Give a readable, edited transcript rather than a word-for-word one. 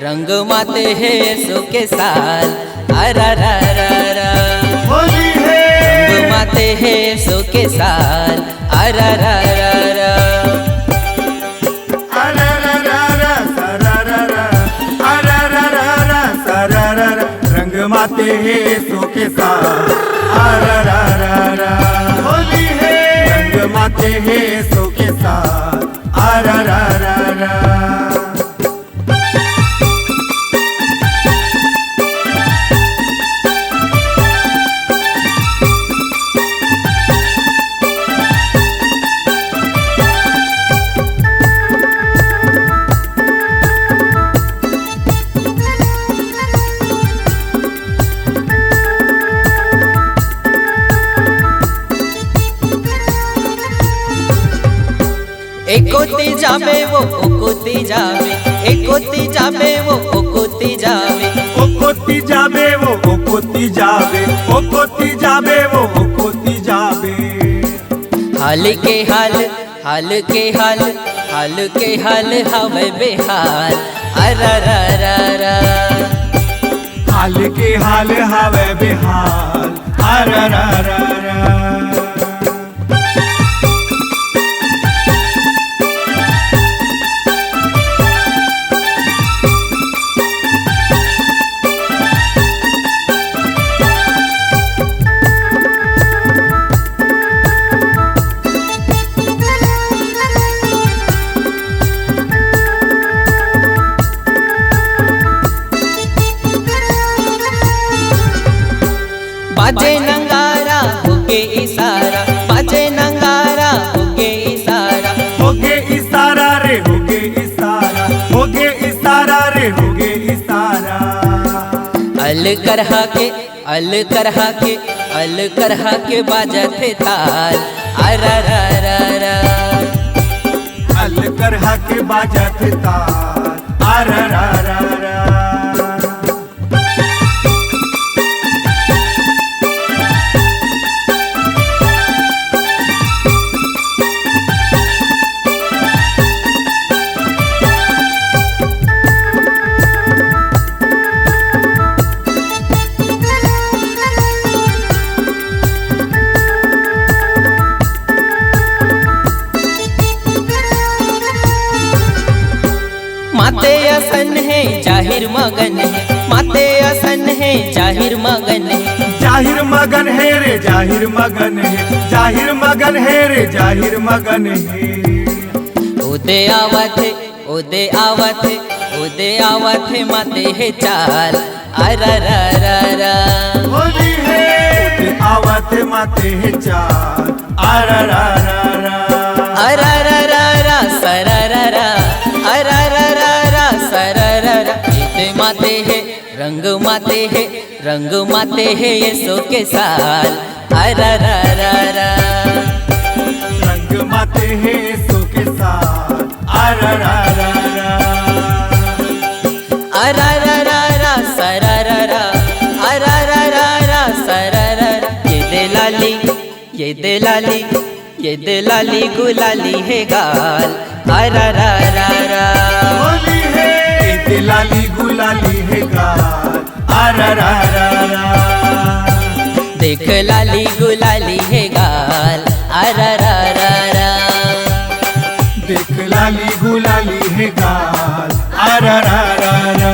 रंग माते है येसु के साल अरररररा होली है रंग माते है येसु के साल अरररररा अरररररा सररररा अरररररा सररररा रंग माते है येसु के साथ अरररररा होली है रंग माते है येसु के साथ अरररररा एकोती जावे वो ओकोती जावे एकोती जावे वो ओकोती जावे ओकोती जावे वो ओकोती जावे ओकोती जावे वो ओकोती जावे हाल के हाल हाल के हाल हाल के हाल हवे बेहाल अरररररा हाल के हाल हवे बेहाल अरररररा बाजे नंगारा होके इशारा बाजे नंगारा होके इशारा होगे इशारा रे होगे इशारा होगे इशारा रे होगे इशारा अल करहा के अल करहा के अल करहा के बाजते ताल अरररररा अल करहा के बाजत ताल अरररररा माते असन है जाहिर मगन है माते असन है जाहिर मगन है जाहिर मगन है रे जाहिर मगन है जाहिर मगन है रे जाहिर मगन है उदे आवत है उदे आवत है उदे आवत है माते है चाल अरररररा होली है आवत माते है चाल अरररररा अरररररा सररररा अरररररा सररररा इते माते है रंग माते है येसु के साल अरररररा रंग माते है येसु के साथ अरररररा अरररररा सररररा अरररररा सररररा ये दिलाली गुलाली है गाल अरररररा होली है ये दिलाली गुलाली है गाल अरररररा देख लाली गुलाली है गाल अरररररा देख लाली गुलाली है गाल अरररररा